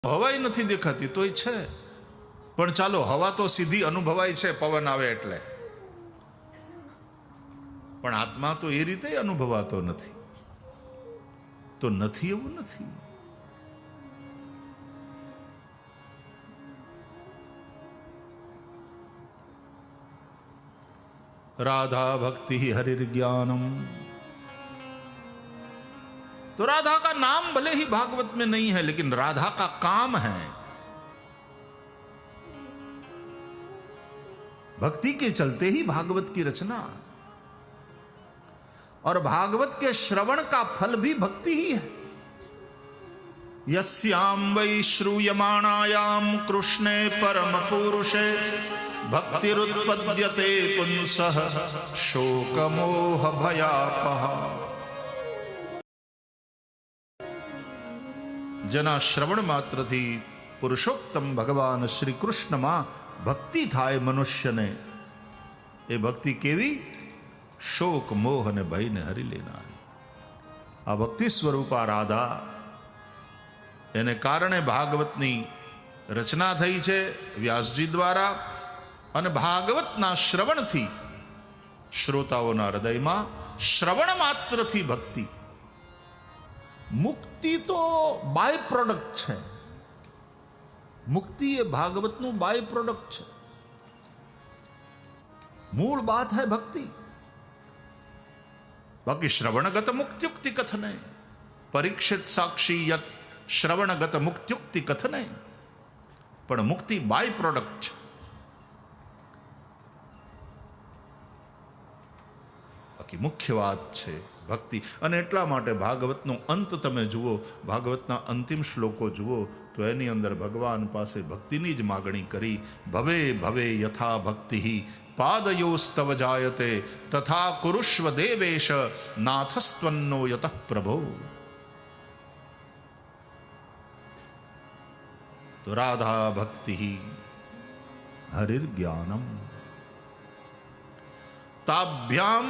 હવાઈ નથી દેખાતી તોય છે, પણ ચાલો હવા તો સીધી અનુભવાય છે પવન આવે એટલે, પણ આત્મા તો એ રીતે અનુભવાતો નથી. તો નથી એવું નથી. राधा भक्ति हरिर्ज्ञानम, तो राधा का नाम भले ही भागवत में नहीं है, लेकिन राधा का काम है. भक्ति के चलते ही भागवत की रचना, और भागवत के श्रवण का फल भी भक्ति ही है. यस्याम वै श्रूयमाणायाम कृष्णे परम पुरुषे भक्तिरुत्पद्यते पुंसः शोकमोह भयापः. જેના શ્રવણ માત્રથી પુરુષોત્તમ ભગવાન શ્રી કૃષ્ણમાં ભક્તિ થાય મનુષ્યને, એ ભક્તિ કેવી? શોક મોહ અને ભયને હરી લેનારી. આ ભક્તિ સ્વરૂપા રાધા, એને કારણે ભાગવતની રચના થઈ છે વ્યાસજી દ્વારા, અને ભાગવતના શ્રવણથી શ્રોતાઓના હૃદયમાં શ્રવણ માત્રથી ભક્તિ. મુક્તિ તો બાય પ્રોડક્ટ છે. મુક્તિ એ ભાગવતનું બાય પ્રોડક્ટ છે. મૂળ બાત है ભક્તિ. બાકી શ્રવણગત મુક્ત્યુક્તિ કથને, પરીક્ષિત સાક્ષી યત શ્રવણગત મુક્ત્યુક્તિ કથને, પણ મુક્તિ બાય પ્રોડક્ટ છે. બાકી મુખ્ય વાત છે ભક્તિ. અને એટલા માટે ભાગવતનો અંત તમે જુઓ, ભાગવતના અંતિમ શ્લોકો જુઓ, તો એની અંદર ભગવાન પાસે ભક્તિની જ માગણી કરી. ભવે ભવે યથા ભક્તિ પાદયોસ્તવ જાયતે તથા કુરુષ્વ દેવેશ નાથસ્ત્વન્નો યતઃ પ્રભો. તો રાધા ભક્તિ હરિર્જ્ઞાનમ તાભ્યામ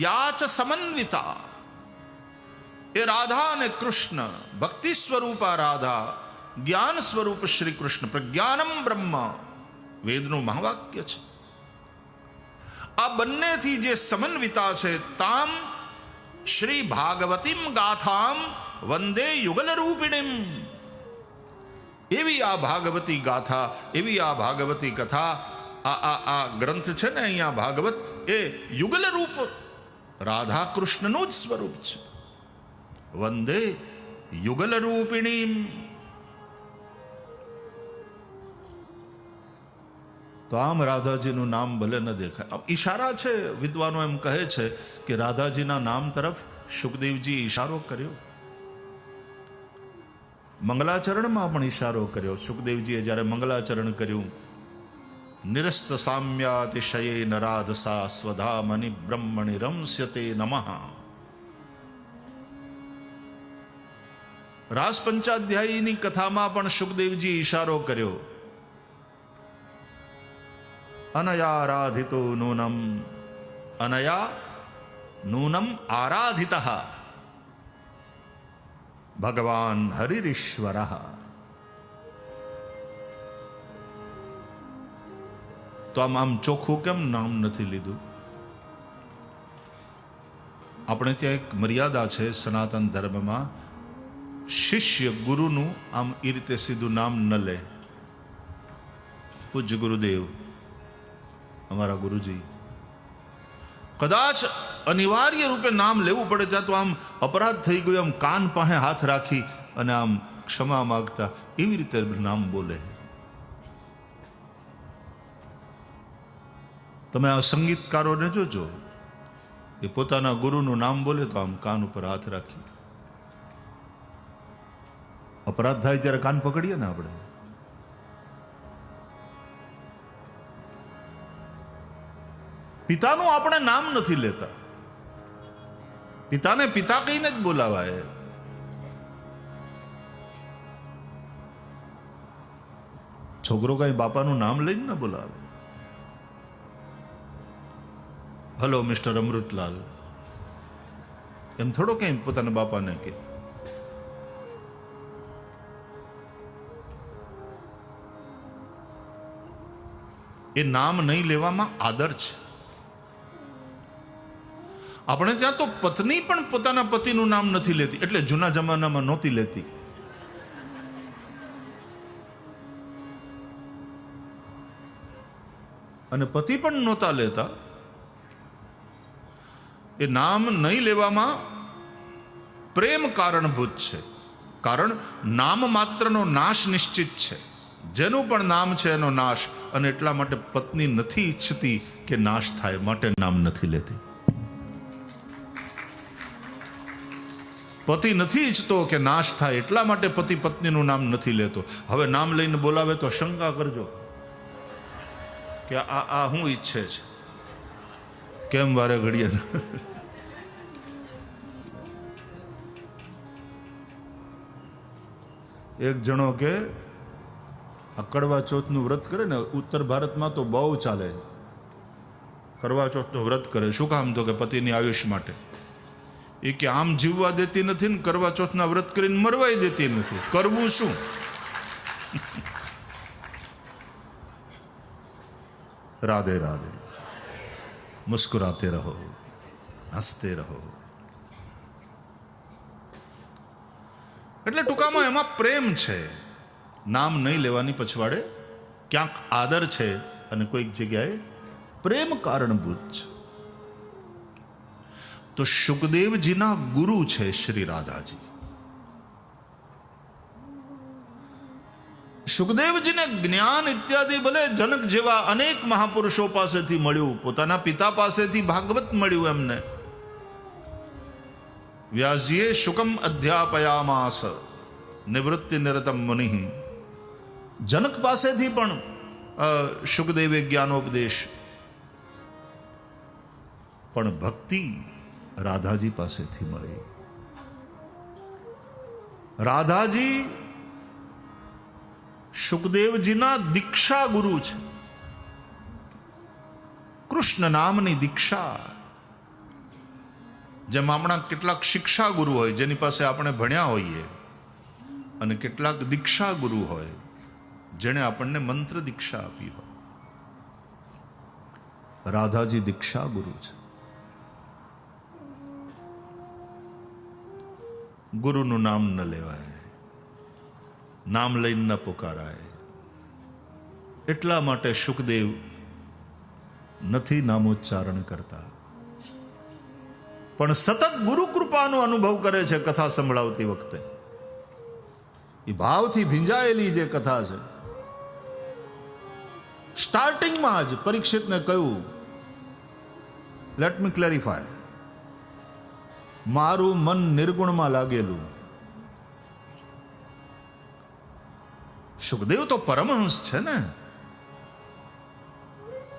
યાચ સમન્વિતા. એ રાધા અને કૃષ્ણ, ભક્તિ સ્વરૂપા રાધા, જ્ઞાન સ્વરૂપ શ્રી કૃષ્ણ, પ્રજ્ઞાનમ બ્રહ્મ વેદનું મહાવાક્ય છે. આ બંનેથી જે સમન્વિતા છે, તામ શ્રી ભાગવતીમ ગાથામ વંદે યુગલ રૂપિણીમ. એવી આ ભાગવતી ગાથા, એવી આ ભાગવતી કથા, આ ગ્રંથ છે ને અહીંયા ભાગવત, એ યુગલ રૂપ રાધા કૃષ્ણનું જ સ્વરૂપ છે. વંદે યુગલ રૂપિણીમ. તો આમ રાધાજીનું નામ ભલે ન દેખાય, ઈશારા છે. વિદ્વાનો એમ કહે છે કે રાધાજીના નામ તરફ સુખદેવજી ઈશારો કર્યો, મંગલાચરણમાં પણ ઈશારો કર્યો. સુખદેવજીએ જ્યારે મંગલાચરણ કર્યું, નિરસ્ત સામ્યાતિશયે નરાધસા સ્વધામનિ બ્રહ્મણિ રમસ્યતે નમઃ. રાસ પંચાધ્યાયીની કથામાં પણ સુખદેવજી ઈશારો કર્યો. અનયારાધિતો નૂનમ, અનયા નૂનમ આરાધિતઃ ભગવાન હરિરીશ્વરઃ. તો આમ ચોખ્ખું કેમ નામ નથી લીધું? આપણે ત્યાં એક મર્યાદા છે સનાતન ધર્મમાં, શિષ્ય ગુરુનું આમ એ રીતે સીધું નામ ન લે. પૂજ્ય ગુરુદેવ, અમારા ગુરુજી, કદાચ અનિવાર્ય રૂપે નામ લેવું પડે ત્યાં તો આમ અપરાધ થઈ ગયો, આમ કાન પાસે હાથ રાખી અને આમ ક્ષમા માગતા એવી રીતે નામ બોલે. તમે આ સંગીતકારોને જોજો, એ પોતાના ગુરુનું નામ બોલે તો આમ કાન ઉપર હાથ રાખી. અપરાધ થાય ત્યારે કાન પકડીએ ને આપણે. પિતાનું આપણે નામ નથી લેતા, પિતાને પિતા કહીને જ બોલાવાય. છોકરો કઈ બાપાનું નામ લઈને ન બોલાવે. હલો મિસ્ટર અમૃતલાલ એમ થોડો કઈ પોતાના બાપાને કે. એ નામ નહીં લેવામાં આદર છે. આપણે ત્યાં તો પત્ની પણ પોતાના પતિનું નામ નથી લેતી, એટલે જૂના જમાનામાં નહોતી લેતી. અને પતિ પણ નહોતા લેતા. એ નામ નહીં લેવામાં પ્રેમ કારણભૂત છે. કારણ નામ માત્રનો નાશ નિશ્ચિત છે. જેનું પણ નામ છે એનો નાશ. અને એટલા માટે પત્ની નથી ઈચ્છતી કે નાશ થાય, માટે નામ નથી લેતી. પતિ નથી ઈચ્છતો કે નાશ થાય, એટલા માટે પતિ પત્નીનું નામ નથી લેતો. હવે નામ લઈને બોલાવે તો શંકા કરજો કે આ શું ઈચ્છે છે, કેમ વારે ઘડીએ. એક જણો કે આ કડવા ચોથનું વ્રત કરે ને, ઉત્તર ભારતમાં તો બહુ ચાલે. કડવા ચોથનું વ્રત કરે, શું કામ? તો કે પતિની આયુષ માટે. એ કે આમ જીવવા દેતી નથી ને કરવા ચોથના વ્રત કરીને મરવાય દેતી નથી, કરવું શું? રાધે રાધે. મુસ્કુરાતે રહો, હસતે રહો. એટલે ટૂંકામાં એમાં પ્રેમ છે. નામ નહીં લેવાની પછવાડે ક્યાંક આદર છે અને કોઈક જગ્યાએ પ્રેમ કારણભૂત છે. તો સુખદેવજીના ગુરુ છે શ્રી રાધાજી. સુખદેવજીને જ્ઞાન ઇત્યાદિ ભલે જનક જેવા અનેક મહાપુરુષો પાસેથી મળ્યું, પોતાના પિતા પાસેથી ભાગવત મળ્યું એમને. વ્યાસજીએ શુકમ અધ્યાપયામાસ નિવૃત્તિ નિરતમ મુનિ. જનક પાસેથી પણ સુખદેવે જ્ઞાનોપદેશ. પણ ભક્તિ રાધાજી પાસેથી મળી. રાધાજી સુખદેવજીના દીક્ષા ગુરુ છે. કૃષ્ણ નામની દીક્ષા. જેમ આપણા કેટલાક શિક્ષા ગુરુ હોય જેની પાસે આપણે ભણ્યા હોઈએ, અને કેટલાક દીક્ષા ગુરુ હોય જેણે આપણને મંત્ર દીક્ષા આપી હોય. રાધાજી દીક્ષા ગુરુ છે. ગુરુનું નામ ન લેવાય, નામ લઈને ન પુકારાય. એટલા માટે સુખદેવ નથી નામોચ્ચારણ કરતા, પણ સતત ગુરુ કૃપાનો અનુભવ કરે છે કથા સંભળાવતી વખતે. એ ભાવથી ભીંજાયેલી જે કથા છે. સ્ટાર્ટિંગમાં જ પરીક્ષિતને કહ્યું, લેટ મી ક્લેરિફાય, મારું મન નિર્ગુણમાં લાગેલું. સુખદેવ તો પરમહંસ છે ને.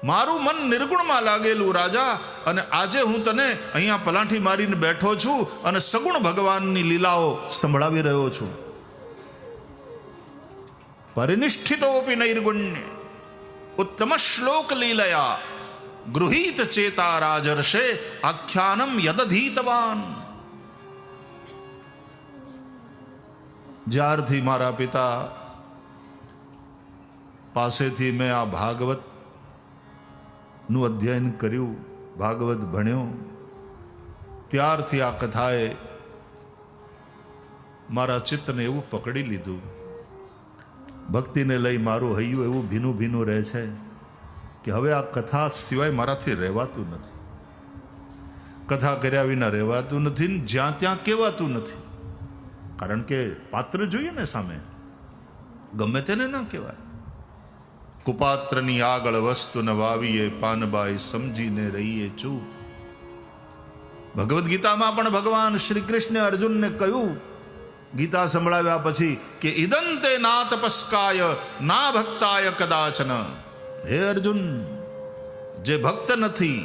મારું મન નિર્ગુણમાં લાગેલું રાજા, અને આજે હું તને અહીંયા પલાઠી મારીને બેઠો છું અને સગુણ ભગવાનની લીલાઓ સંભળાવી રહ્યો છું. પરિનિષ્ઠિતોપી નૈર્ગુણ્ય ઉત્તમ શ્લોક લીલયા ગૃહીત ચેતા રાજર્ષે આખ્યાનમ યદધીતવાન. જ્યારથી મારા પિતા પાસેથી મેં આ ભાગવત નું અધ્યયન કર્યું, ભાગવત ભણ્યો, ત્યારથી આ કથાએ મારા ચિત્તને એવું પકડી લીધું. ભક્તિને લઈ મારું હૈયું એવું ભીનું ભીનું રહે છે કે હવે આ કથા સિવાય મારાથી રહેવાતું નથી. કથા કર્યા વિના રહેવાતું નથી, ને જ્યાં ત્યાં કહેવાતું નથી. કારણ કે પાત્ર જોઈએ ને સામે, ગમે તેને ના કહેવાય. કુપાત્રની આગળ વસ્તુ ન વાવીએ, પાનબાઈ સમજીને રહીએ ચૂપ. ભગવદ્ ગીતામાં પણ ભગવાન શ્રી કૃષ્ણે અર્જુનને કહ્યું, ગીતા સંભળાવ્યા પછી, કે ઇદંતે ના તપસ્કાય ના ભક્તાય કદાચન. હે અર્જુન, જે ભક્ત નથી,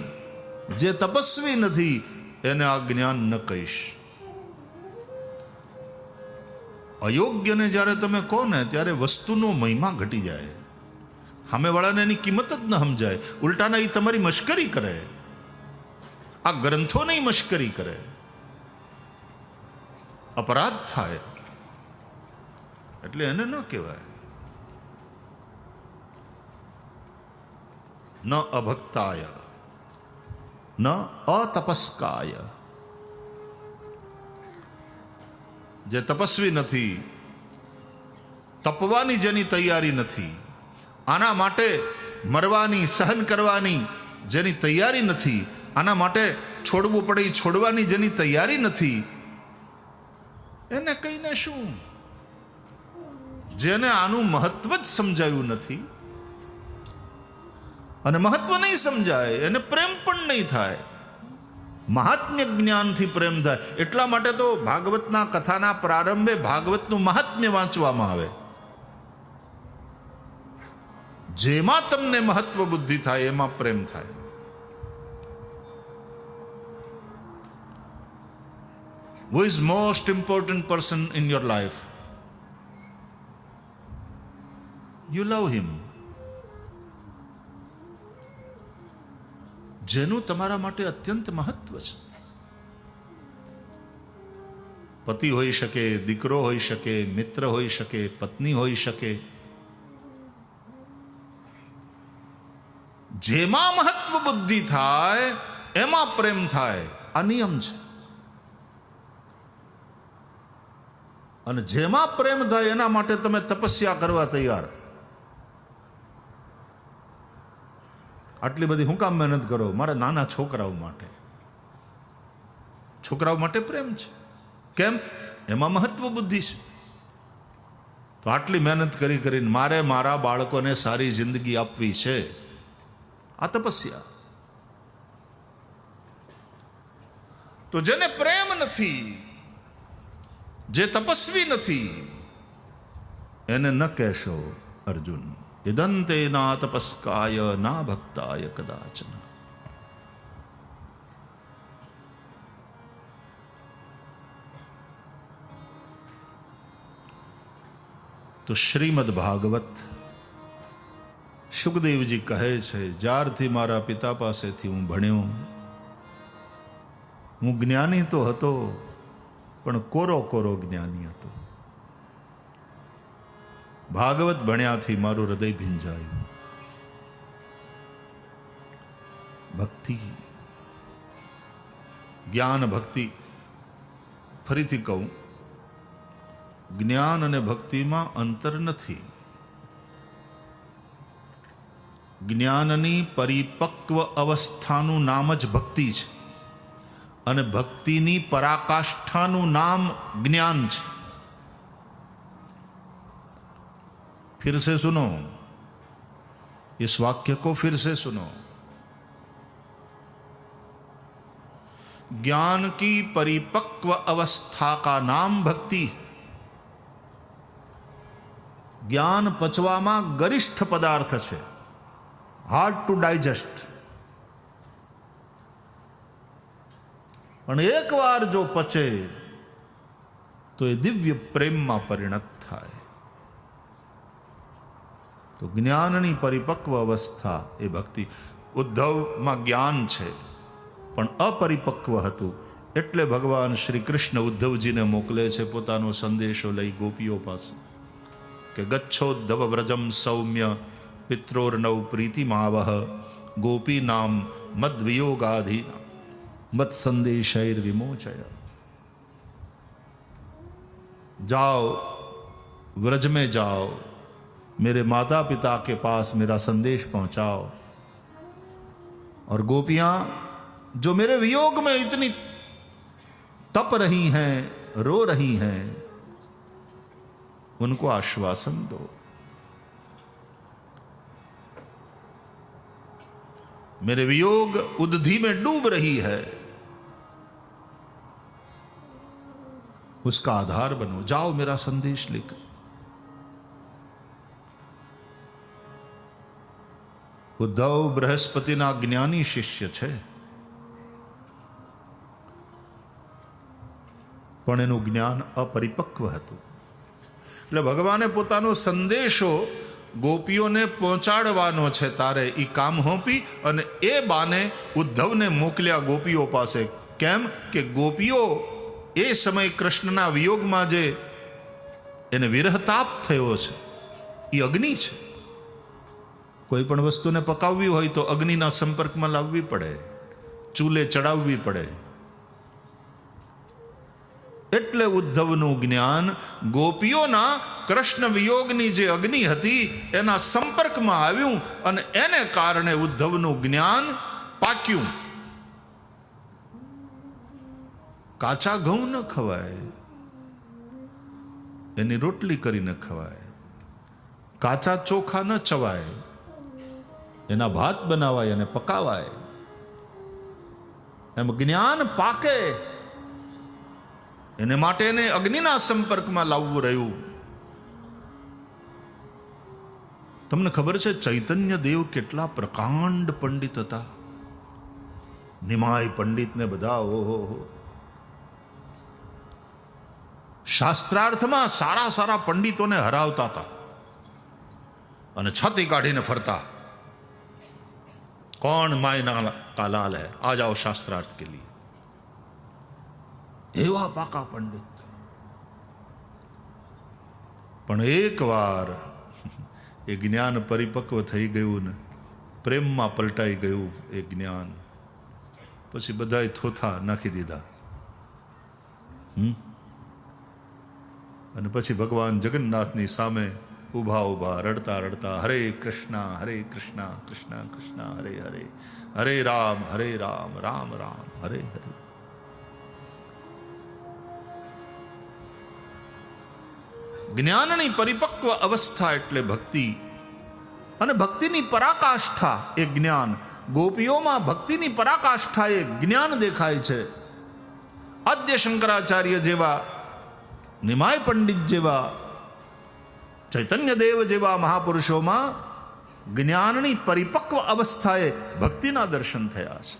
જે તપસ્વી નથી, એને આ જ્ઞાન ન કહીશ. અયોગ્યને જ્યારે તમે કહો ને ત્યારે વસ્તુનો મહિમા ઘટી જાય. સામેવાળાને એની કિંમત જ ન સમજાય. ઉલટાના એ તમારી મશ્કરી કરે, આ ગ્રંથોની મશ્કરી કરે, અપરાધ થાય. એટલે એને ન કહેવાય. ન અભક્તાય ન અતપસ્કાય. જે તપસ્વી નથી, તપવાની જેની તૈયારી નથી, આના માટે મરવાની, સહન કરવાની જેની તૈયારી નથી, આના માટે છોડવું પડે એ છોડવાની જેની તૈયારી નથી, એને કહીને શું? જેને આનું મહત્વ જ સમજાયું નથી, અને મહત્વ નહીં સમજાય એને પ્રેમ પણ નહીં થાય. મહાત્મ્ય જ્ઞાનથી પ્રેમ થાય. એટલા માટે તો ભાગવતના કથાના પ્રારંભે ભાગવતનું મહાત્મ્ય વાંચવામાં આવે. જેમાં તમને મહત્વ બુદ્ધિ થાય એમાં પ્રેમ થાય. Who is most important person in your life? You love him. જેનું તમારા માટે અત્યંત મહત્વ છે. પતિ હોઈ શકે, દીકરો હોઈ શકે, મિત્ર હોઈ શકે, પત્ની હોઈ શકે. જેમાં મહત્વ બુદ્ધિ થાય એમાં પ્રેમ થાય. આ નિયમ છે. અને જેમાં પ્રેમ થાય એના માટે તમે તપસ્યા કરવા તૈયાર. આટલી બધી હું કામ મહેનત કરો? મારા નાના છોકરાઓ માટે. છોકરાઓ માટે પ્રેમ છે. કેમ? એમાં મહત્વ બુદ્ધિ છે. તો આટલી મહેનત કરી કરીને મારે મારા બાળકોને સારી જિંદગી આપવી છે. આ તપસ્યા. તો જેને પ્રેમ નથી, જે તપસ્વી નથી, એને ન કહેશો અર્જુન ઇદંતે ના તપસ્કાય ના ભક્તાય કદાચન. તો શ્રીમદ ભાગવત સુખદેવજી કહે છે, જ્યારથી મારા પિતા પાસેથી હું ભણ્યો, હું જ્ઞાની તો હતો પણ કોરો કોરો જ્ઞાની હતો. ભાગવત ભણ્યાથી મારું હૃદય ભીંજાયું. ભક્તિ, જ્ઞાન ભક્તિ. ફરીથી કહું, જ્ઞાન અને ભક્તિમાં અંતર નથી. જ્ઞાનની પરિપક્વ અવસ્થાનું નામ જ ભક્તિ છે, અને ભક્તિની પરાકાષ્ઠાનું નામ જ્ઞાન છે. फिर से सुनो, इस वाक्य को फिर से सुनो. ज्ञान की परिपक्व अवस्था का नाम भक्ति. ज्ञान पचवामा गरिष्ठ पदार्थ है, हार्ड टू डाइजेस्ट. પણ એકવાર જો પચે તો એ દિવ્ય પ્રેમમાં પરિણત થાય. તો જ્ઞાનની પરિપક્વ અવસ્થા એ ભક્તિ. ઉદ્ધવમાં જ્ઞાન છે પણ અપરિપક્વ હતું, એટલે ભગવાન શ્રી કૃષ્ણ ઉદ્ધવજીને મોકલે છે પોતાનો સંદેશો લઈ ગોપીઓ પાસે કે ગચ્છોદ્ધવ વ્રજમ સૌમ્ય પિત્રોર્નવ પ્રીતિમાવહ ગોપી નામ મદ્વિયોગાધિ मत संदेशैर विमोचय. जाओ, व्रज में जाओ, मेरे माता पिता के पास मेरा संदेश पहुंचाओ. और गोपियां जो मेरे वियोग में इतनी तप रही हैं, रो रही हैं, उनको आश्वासन दो. मेरे वियोग उदधि में डूब रही है, उसका आधार बनो. जाओ मेरा संदेश लेकर. ઉદ્ધવ બૃહસ્પતિના જ્ઞાની શિષ્ય છે, પણ એનું જ્ઞાન અપરિપક્વ હતું. એટલે ભગવાને પોતાનો સંદેશો ગોપીઓને પહોંચાડવાનો છે. તારે એ કામ હોંપી અને એ બાને ઉદ્ધવને મોકલ્યા ગોપીઓ પાસે. કેમ કે ગોપીઓ એ સમય કૃષ્ણના વિયોગમાં જે એને વિરહતાપ થયો છે એ અગ્નિ છે. કોઈ પણ વસ્તુને પકાવવી હોય તો અગ્નિના સંપર્કમાં લાવવી પડે, ચૂલે ચડાવવી પડે. એટલે ઉદ્ધવનું જ્ઞાન ગોપીઓના કૃષ્ણ વિયોગની જે અગ્નિ હતી એના સંપર્કમાં આવ્યું અને એને કારણે ઉદ્ધવનું જ્ઞાન પાક્યું. કાચા ઘઉં ન ખવાય, એની રોટલી કરીને ખવાય. કાચા ચોખા ન ચવાય, એના ભાત બનાવાય અને પકાવાય. એમ જ્ઞાન પાકે એને માટે એને અગ્નિના સંપર્કમાં લાવવું રહ્યું. તમને ખબર છે ચૈતન્ય દેવ કેટલા પ્રકાંડ પંડિત હતા? નિમાય પંડિત ને બધા ઓહો, શાસ્ત્રાર્થમાં સારા સારા પંડિતોને હરાવતા હતા અને છાતી કાઢીને ફરતા. कौन मायना का लाल है, आ जाओ शास्त्रार्थ के लिए. एवा पाका पंडित. પણ એક વાર એ જ્ઞાન પરિપક્વ થઈ ગયું ને પ્રેમમાં પલટાઈ ગયું એ જ્ઞાન. પછી બધાય થોથા નાખી દીધા. અને પછી ભગવાન જગન્નાથની સામે ઉભા ઉભા રડતા રડતા હરે કૃષ્ણ કૃષ્ણ કૃષ્ણ હરે હરે, હરે રામ રામ રામ હરે હરે. જ્ઞાનની પરિપક્વ અવસ્થા એટલે ભક્તિ, અને ભક્તિની પરાકાષ્ઠા એ જ્ઞાન. ગોપીઓમાં ભક્તિની પરાકાષ્ઠા એ જ્ઞાન દેખાય છે. આદ્ય શંકરાચાર્ય જેવા, નિમાય પંડિત જેવા, ચૈતન્ય દેવ જેવા મહાપુરુષોમાં જ્ઞાનની પરિપક્વ અવસ્થાએ ભક્તિના દર્શન થયા છે.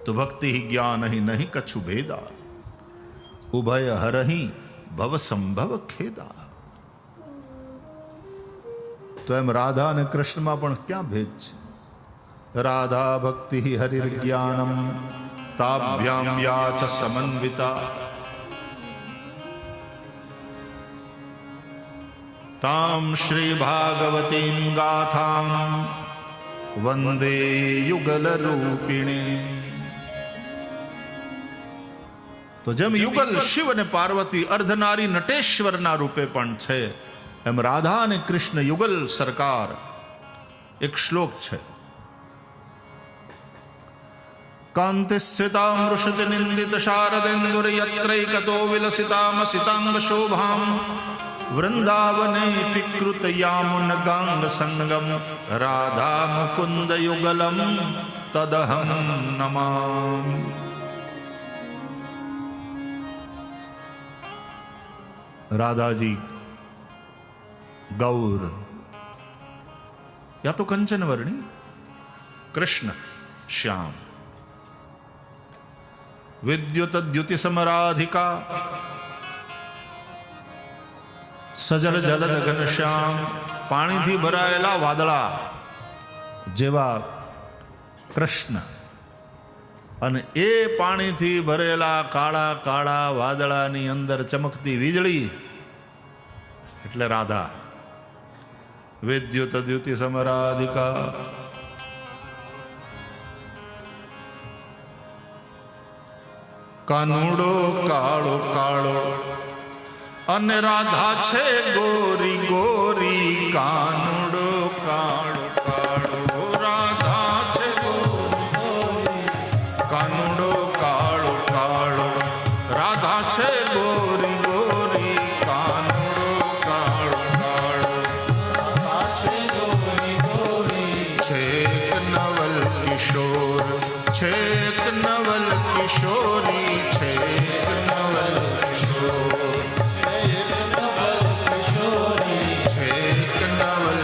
તો ભક્તિ જ્ઞાન નહીં કછુ ભેદા, ઉભય હરહી ભવ સંભવ ખેદા. તો એમ રાધા અને કૃષ્ણમાં પણ ક્યાં ભેદ છે? રાધા ભક્તિ હરિર જ્ઞાનમ તાભ્યામ યા ચ સમન્વિતા, તામ શ્રી ભાગવતીમ ગાથામ વંદે યુગલ રૂપિણી. તો જેમ યુગલ શિવ અને પાર્વતી અર્ધનારી નટેશ્વરના રૂપે પણ છે, એમ રાધા અને કૃષ્ણ યુગલ સરકાર. એક શ્લોક છે, કાંતિ સ્થિતા મૃષતિ નિંદિત શારદેન્દુર યત્રૈકતો વિલસિતામ સિતાંગ શોભામ વૃંદાવને પિકૃત યામુન ગાંગ સંગમ રાધા મુકુંદ યુગલમ તદહમ નમામિ. રાધાજી ગૌર યા તો કંચન વર્ણી, કૃષ્ણ શ્યામ. વિદ્યુત દ્યુતિ સમરાધિકા સજલ જલદ ઘનશ્યામ. પાણીથી ભરાયેલા વાદળા જેવા કૃષ્ણ, અને એ પાણીથી ભરેલા કાળા કાળા વાદળાની અંદર ચમકતી વીજળી એટલે રાધા. વિદ્યુત દ્યુતિ સમરાધિકા. કાનુડો કાળો કાળો અને રાધા છે ગોરી ગોરી. કાનુડો કાળો કાળો રાધા છે ગોરી ગોરી. કાનુડો કાળો કાળો રાધા છે ગોરી ગોરી. કાનુડો કાળો કાળો રાધા છે ગોરી ગોરી. છેક નવલ કિશોર, છેક નવલ કિશોરી. છેક નવલ કિશોર, છેક નવલ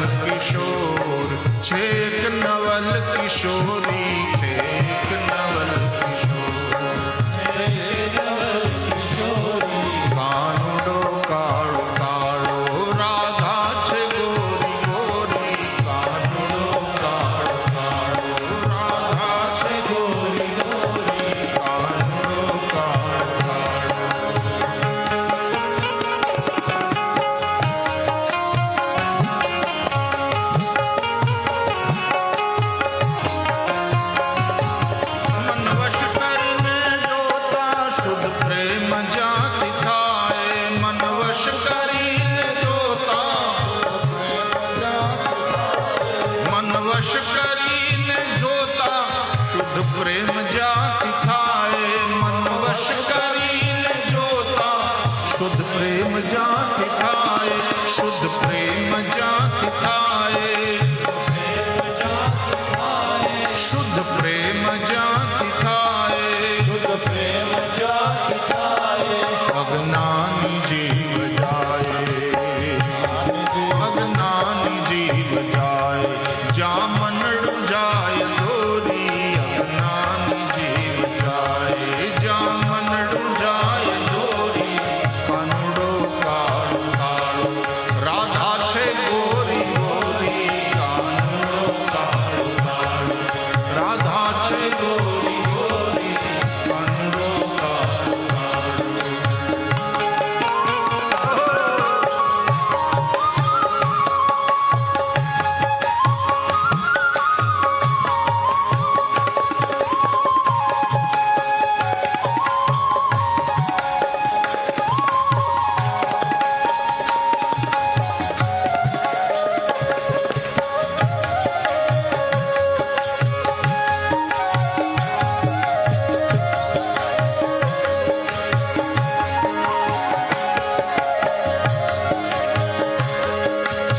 શુદ્ધ પ્રેમ જ્યાંથી થાય, શુદ્ધ પ્રેમ જ્યાંથી થાય, અજ્ઞાની જીવ જાય, અજ્ઞાની જીવ જાય, જ્યાં મનડું જાય દોરી, અજ્ઞાની જીવ જાય, જ્યાં મનડું જાય દોરી, કાનુડો કાળો કાળો, રાધા છે ગોરી ગોરી, કાનુડો કાળો કાળો, રાધા છે ગોરી ગોરી, કાનુડો કાળો કાળો.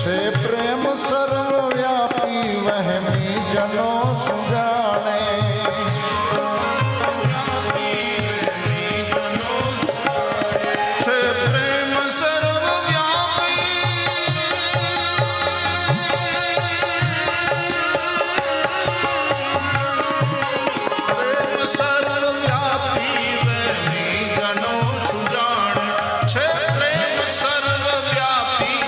છે પ્રેમ સર્વવ્યાપી વહેમી જનો સુજાણે, છે પ્રેમ સર્વવ્યાપી, પ્રેમ સર્વવ્યાપી વહેમી જનો સુજાણે, છે પ્રેમ સર્વવ્યાપી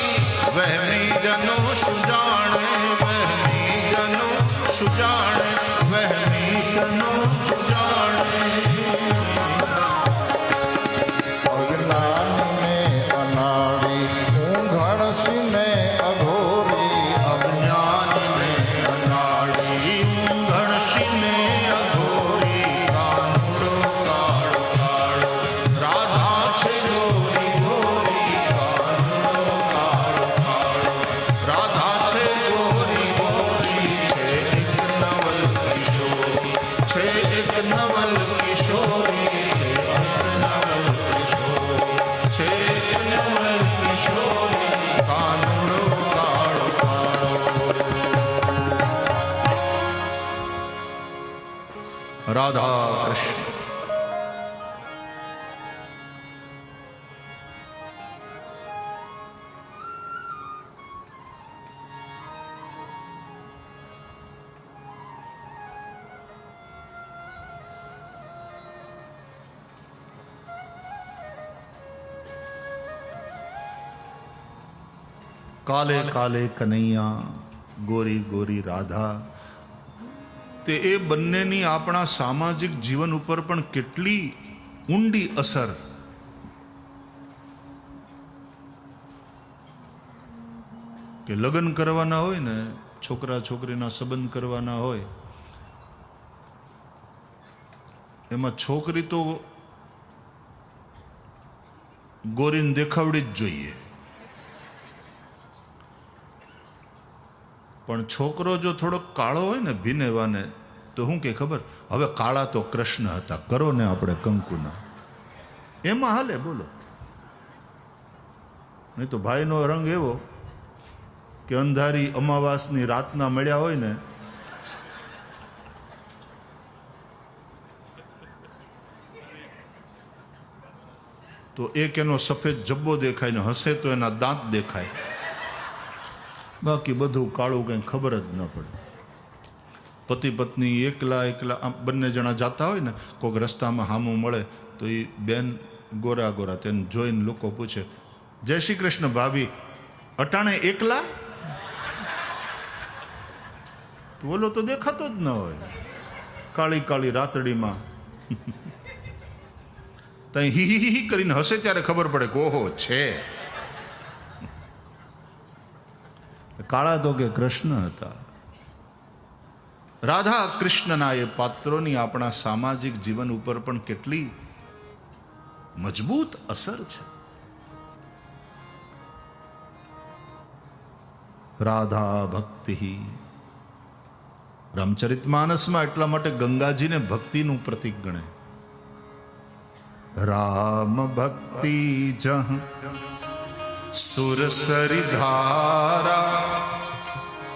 વહેમી જનો સુજાણે, વહેમી જનો સુજાણે, વહેમી જનો સુજાણે. અજ્ઞાન ને અનાળી ઊંઘણ ને અઘોરી, અજ્ઞાનને અનાળી ઊંઘણશીને અઘોરી, કાનુડો કાળો કાળો, રાધા છે ગોરી ગોરી, કાનુડો કાળો કાળો, રાધા છે ગોરી ગોરી, છે એક નવલ કિશોરી, છે એક નવલ કિશોરી, છે એક નવલ કિશોરી, છે એક નવલ કિશોરી, કાનુડો કાળો કાળો. રાધા કૃષ્ણ. કાલે કાલે કનૈયા, ગોરી ગોરી રાધા, તે એ બંનેની આપણા સામાજિક જીવન ઉપર પણ કેટલી ઊંડી અસર. કે લગ્ન કરવાના હોય ને, છોકરા છોકરીના સંબંધ કરવાના હોય, એમાં છોકરી તો ગોરીને દેખાવડી જ જોઈએ, પણ છોકરો જો થોડોક કાળો હોય ને ભીનેવાને, તો શું કે ખબર, હવે કાળા તો કૃષ્ણ હતા, કરો ને આપણે કંકુના, એમાં હાલે. બોલો, નહીં તો ભાઈનો રંગ એવો કે અંધારી અમાવાસની રાતના મળ્યા હોય ને, તો એક એનો સફેદ જબ્બો દેખાય ને હસે તો એના દાંત દેખાય, બાકી બધું કાળું કંઈ ખબર જ ન પડે. પતિ પત્ની એકલા એકલા આમ બંને જણા જતા હોય ને, કોઈક રસ્તામાં હામું મળે તો એ બેન ગોરા ગોરા, તેને જોઈને લોકો પૂછે, જય શ્રી કૃષ્ણ ભાભી, અટાણે એકલા? બોલો તો દેખાતો જ ન હોય, કાળી કાળી રાતડીમાં. ત્યાં હી હી હી કરીને હસે ત્યારે ખબર પડે કે ઓહો છે. કાળા તો કે કૃષ્ણ હતા. રાધા કૃષ્ણના એ પાત્રોની આપણા સામાજિક જીવન ઉપર પણ કેટલી મજબૂત અસર છે. રાધા ભક્તિ, રામચરિતમાનસમાં એટલા માટે ગંગાજીને ભક્તિનું પ્રતીક ગણે. રામ ભક્તિ જહ सुरसरी धारा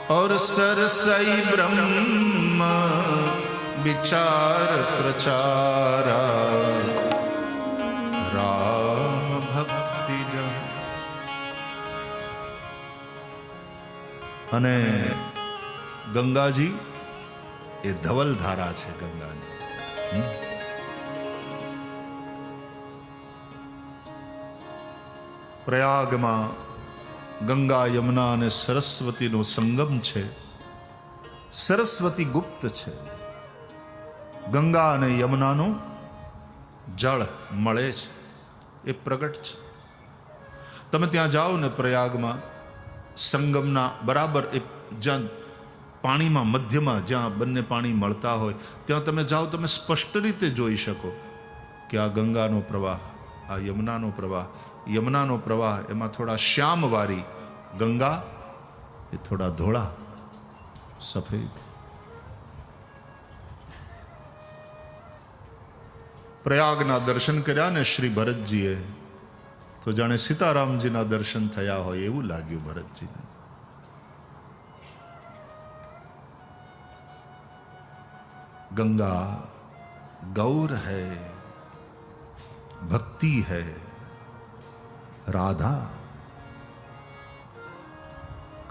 और सरसई ब्रह्म विचार प्रचारा राम भक्ति जन। અને ગંગાજી એ ધવલ ધારા છે ગંગાની. પ્રયાગમાં ગંગા યમુના અને સરસ્વતીનો સંગમ છે. સરસ્વતી ગુપ્ત છે. ગંગા અને યમુનાનું જળ મળે છે, એ પ્રગટ છે. તમે ત્યાં જાઓ ને પ્રયાગમાં સંગમના બરાબર એ જ્યાં પાણીમાં મધ્યમાં જ્યાં બંને પાણી મળતા હોય ત્યાં તમે જાઓ, તમે સ્પષ્ટ રીતે જોઈ શકો કે આ ગંગાનો પ્રવાહ, આ યમુનાનો પ્રવાહ. યમુનાનો પ્રવાહ એમાં થોડા શ્યામવારી, ગંગા એ થોડા ધોળા સફેદ. પ્રયાગના દર્શન કર્યા ને શ્રી ભરતજીએ તો જાણે સીતારામજીના દર્શન થયા હોય એવું લાગ્યું ભરતજીને. ગંગા ગૌર હૈ, ભક્તિ હૈ, રાધા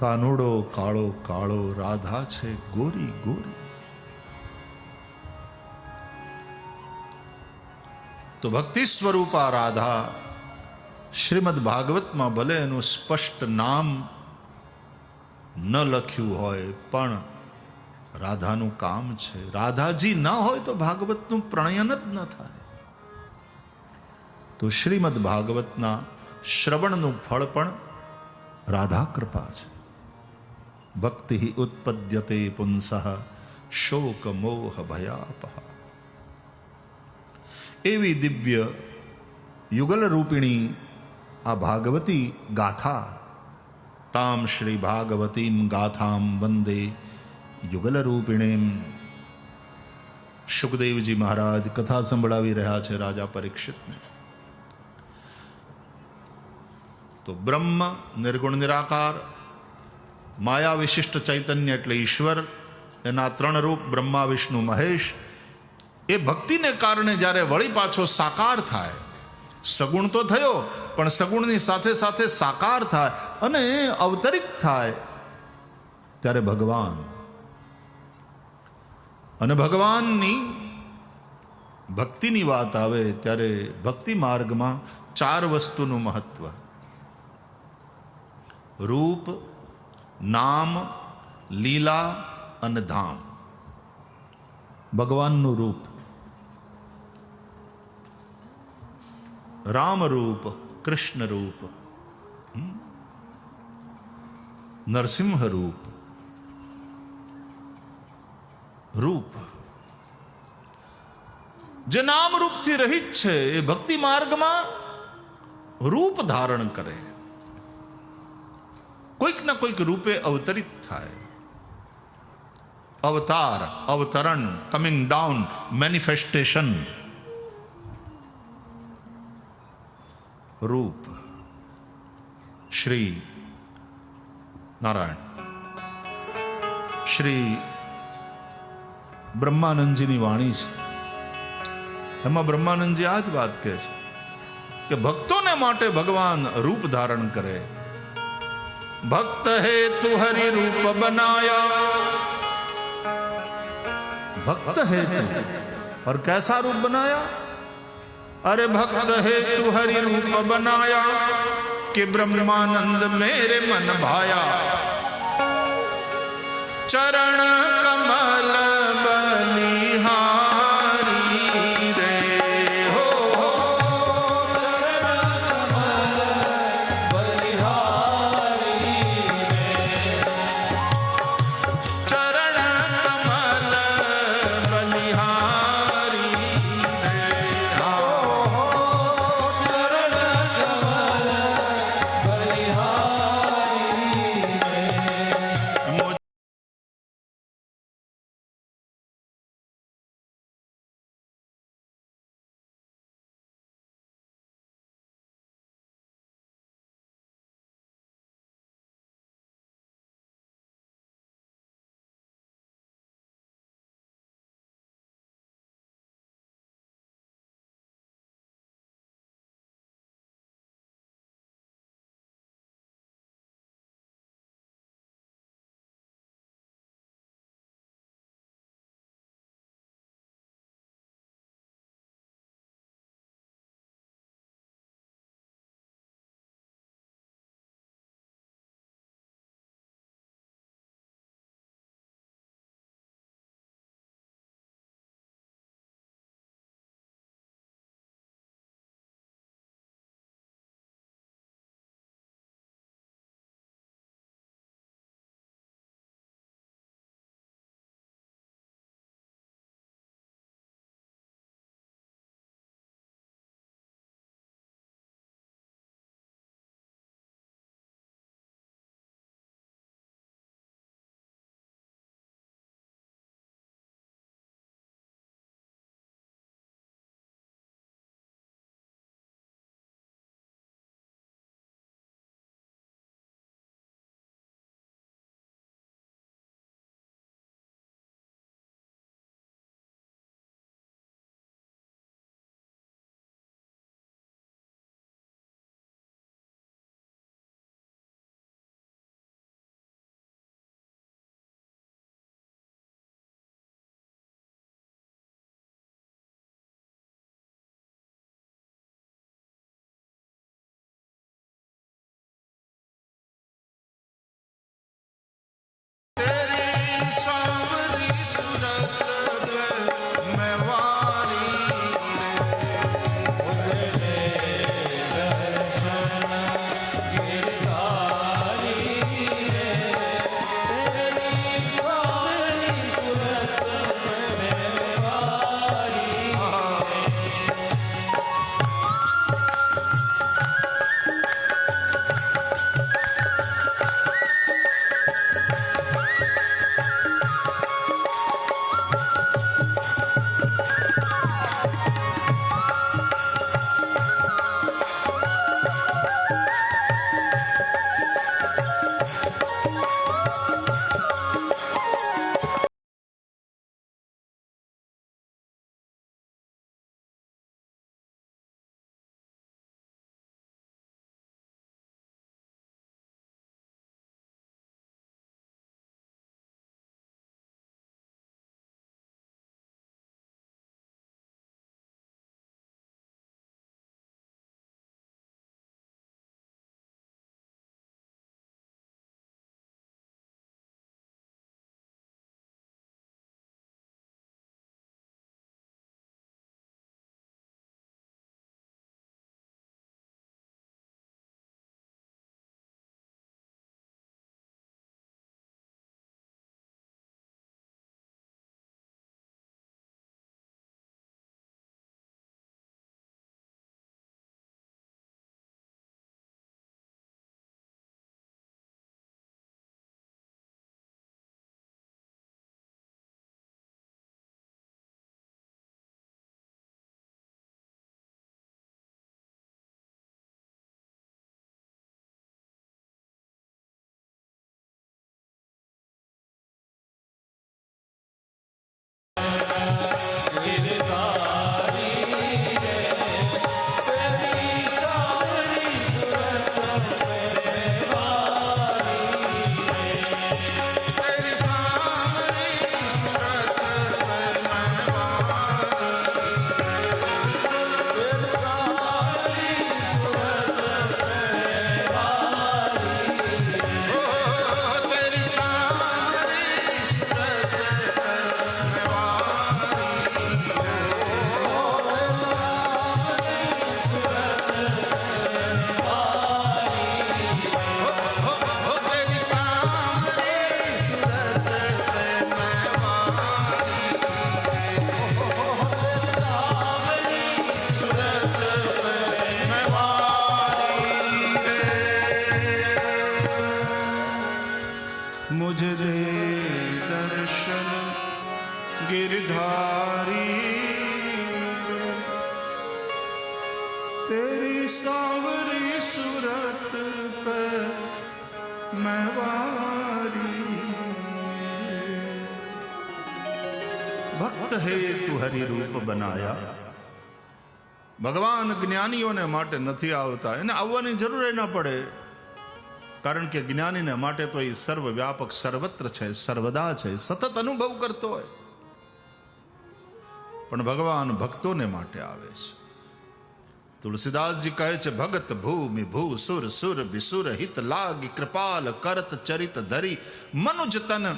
કાનુડો કાળો કાળો, રાધા છે ગોરી ગોરી. તો ભક્તિ સ્વરૂપા રાધા શ્રીમદ ભાગવતમાં ભલે એનું સ્પષ્ટ નામ ન લખ્યું હોય પણ રાધાનું કામ છે. રાધાજી ના હોય તો ભાગવતનું પ્રણયન જ ન થાય. તો શ્રીમદ ભાગવતના શ્રવણનું ફળ પણ રાધા કૃપા છે. ભક્તિ ઉત્પદ્યતે પુંસઃ શોક મોહ ભયાપહ. એવી દિવ્ય યુગલ રૂપિણી આ ભાગવતી ગાથા. તામ શ્રી ભાગવતીમ ગાથામ વંદે યુગલ રૂપિણીમ. સુખદેવજી મહારાજ કથા સંભળાવી રહ્યા છે રાજા પરીક્ષિતને. તો બ્રહ્મ નિર્ગુણ નિરાકાર, માયા વિશિષ્ટ ચૈતન્ય એટલે ઈશ્વર, એના ત્રણ રૂપ બ્રહ્મા વિષ્ણુ મહેશ, એ ભક્તિને કારણે જ્યારે વળી પાછો સાકાર થાય, સગુણ તો થયો પણ સગુણની સાથે સાથે સાકાર થાય અને અવતરિત થાય ત્યારે ભગવાન. અને ભગવાનની ભક્તિની વાત આવે ત્યારે ભક્તિ માર્ગમાં ચાર વસ્તુનું મહત્વ: રૂપ, નામ, લીલા અને ધામ. ભગવાનનું રૂપ, રામ રૂપ, કૃષ્ણ રૂપ, નરસિંહ રૂપ. રૂપ જે નામ રૂપથી રહિત છે એ ભક્તિ માર્ગમાં રૂપ ધારણ કરે, કોઈક ના કોઈક રૂપે અવતરિત થાય. અવતાર, અવતરણ, કમિંગ ડાઉન, મેનિફેસ્ટેશન. રૂપ શ્રી નારાયણ, શ્રી બ્રહ્માનંદજીની વાણી છે. એમાં બ્રહ્માનંદજી આ જ વાત કહે છે કે ભક્તોને માટે ભગવાન રૂપ ધારણ કરે. ભક્ત હેતુ હરિ રૂપ બનાયા. भक्त हेतु और कैसा रूप बनाया? अरे भक्त हेतु हरि रूप बनाया कि ब्रह्मानंद मेरे मन भाया. चरण कमल बलिहारी रे हो मैं वारी भक्त हेतु हरि रूप बनाया. ભગવાન જ્ઞાનીઓને માટે નથી આવતા, એને આવવાની જરૂર ન પડે, કારણ કે જ્ઞાનીને માટે તો એ સર્વવ્યાપક સર્વત્ર છે, સર્વદા છે, સતત અનુભવ કરતો હોય. પણ ભગવાન ભક્તોને માટે આવે છે. તુલસીદાસજી કહે છે, ભગત ભૂમિ ભૂ સુર સુર વિસુર હિત લાગી કૃપાલ કરત ચરિત ધરી મનુજ તન